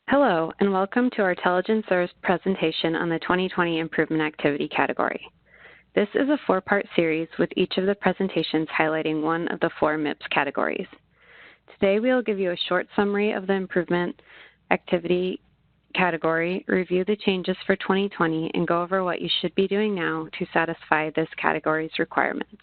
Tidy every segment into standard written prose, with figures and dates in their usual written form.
Hello, and welcome to our QPP-SURS presentation on the 2020 Improvement Activity category. This is a four-part series with each of the presentations highlighting one of the four MIPS categories. Today we will give you a short summary of the Improvement Activity category, review the changes for 2020, and go over what you should be doing now to satisfy this category's requirements.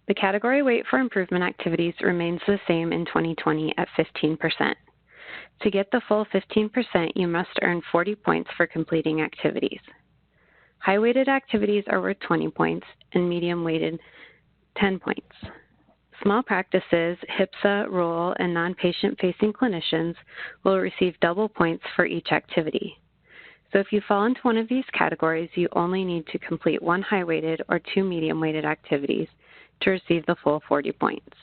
The category weight for improvement activities remains the same in 2020 at 15%. To get the full 15%, you must earn 40 points for completing activities. High-weighted activities are worth 20 points and medium-weighted 10 points. Small practices, HPSA, rural, and non-patient-facing clinicians will receive double points for each activity. So if you fall into one of these categories, you only need to complete one high-weighted or two medium-weighted activities to receive the full 40 points.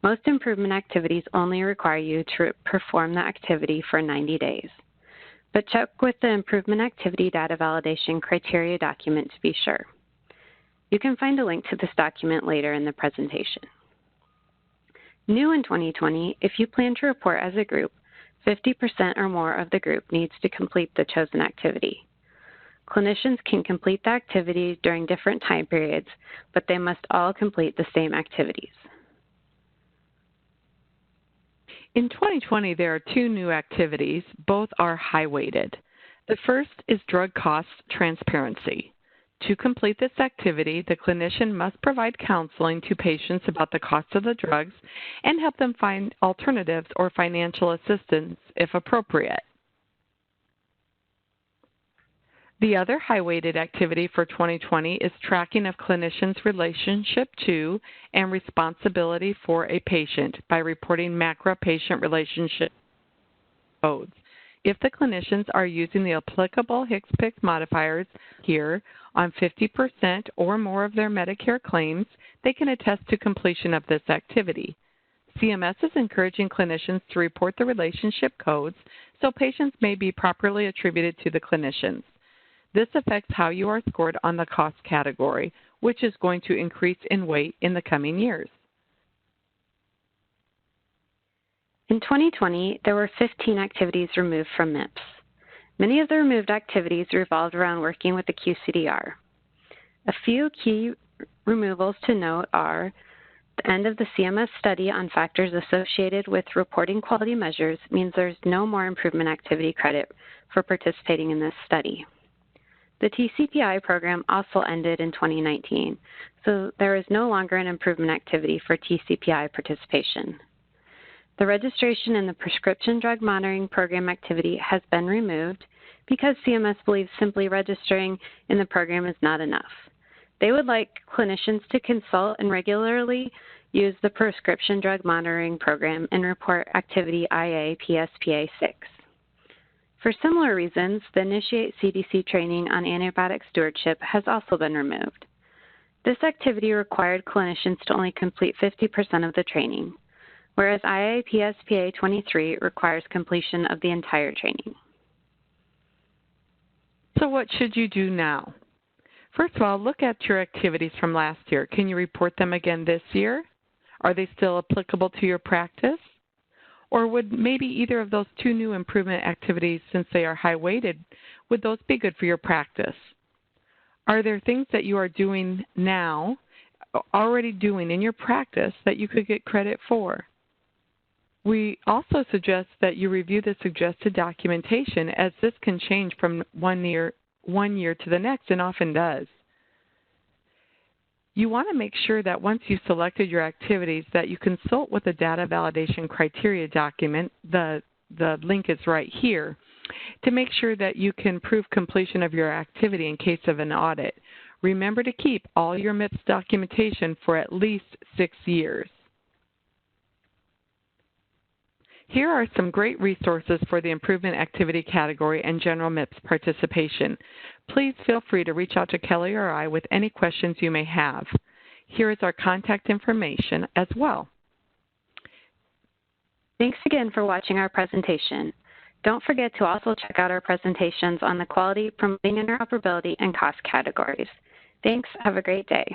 Most improvement activities only require you to perform the activity for 90 days, but check with the Improvement Activity Data Validation Criteria document to be sure. You can find a link to this document later in the presentation. New in 2020, if you plan to report as a group, 50% or more of the group needs to complete the chosen activity. Clinicians can complete the activity during different time periods, but they must all complete the same activities. In 2020, there are two new activities. Both are high-weighted. The first is drug cost transparency. To complete this activity, the clinician must provide counseling to patients about the cost of the drugs and help them find alternatives or financial assistance if appropriate. The other high-weighted activity for 2020 is tracking of clinicians' relationship to and responsibility for a patient by reporting macro-patient relationship codes. If the clinicians are using the applicable HCPCS modifiers here on 50% or more of their Medicare claims, they can attest to completion of this activity. CMS is encouraging clinicians to report the relationship codes so patients may be properly attributed to the clinicians. This affects how you are scored on the cost category, which is going to increase in weight in the coming years. In 2020, there were 15 activities removed from MIPS. Many of the removed activities revolved around working with the QCDR. A few key removals to note are the end of the CMS study on factors associated with reporting quality measures means there's no more improvement activity credit for participating in this study. The TCPI program also ended in 2019, so there is no longer an improvement activity for TCPI participation. The registration in the Prescription Drug Monitoring Program activity has been removed because CMS believes simply registering in the program is not enough. They would like clinicians to consult and regularly use the Prescription Drug Monitoring Program and report activity IA-PSPA 6. For similar reasons, the Initiate CDC training on antibiotic stewardship has also been removed. This activity required clinicians to only complete 50% of the training, whereas IA-PSPA 23 requires completion of the entire training. So what should you do now? First of all, look at your activities from last year. Can you report them again this year? Are they still applicable to your practice? Or would maybe either of those two new improvement activities, since they are high-weighted, would those be good for your practice? Are there things that you are doing now, already doing in your practice, that you could get credit for? We also suggest that you review the suggested documentation, as this can change from one year to the next, and often does. You want to make sure that once you've selected your activities that you consult with the Data Validation Criteria document, the link is right here, to make sure that you can prove completion of your activity in case of an audit. Remember to keep all your MIPS documentation for at least 6 years. Here are some great resources for the Improvement Activity category and general MIPS participation. Please feel free to reach out to Kelly or I with any questions you may have. Here is our contact information as well. Thanks again for watching our presentation. Don't forget to also check out our presentations on the quality, promoting interoperability, and cost categories. Thanks. Have a great day.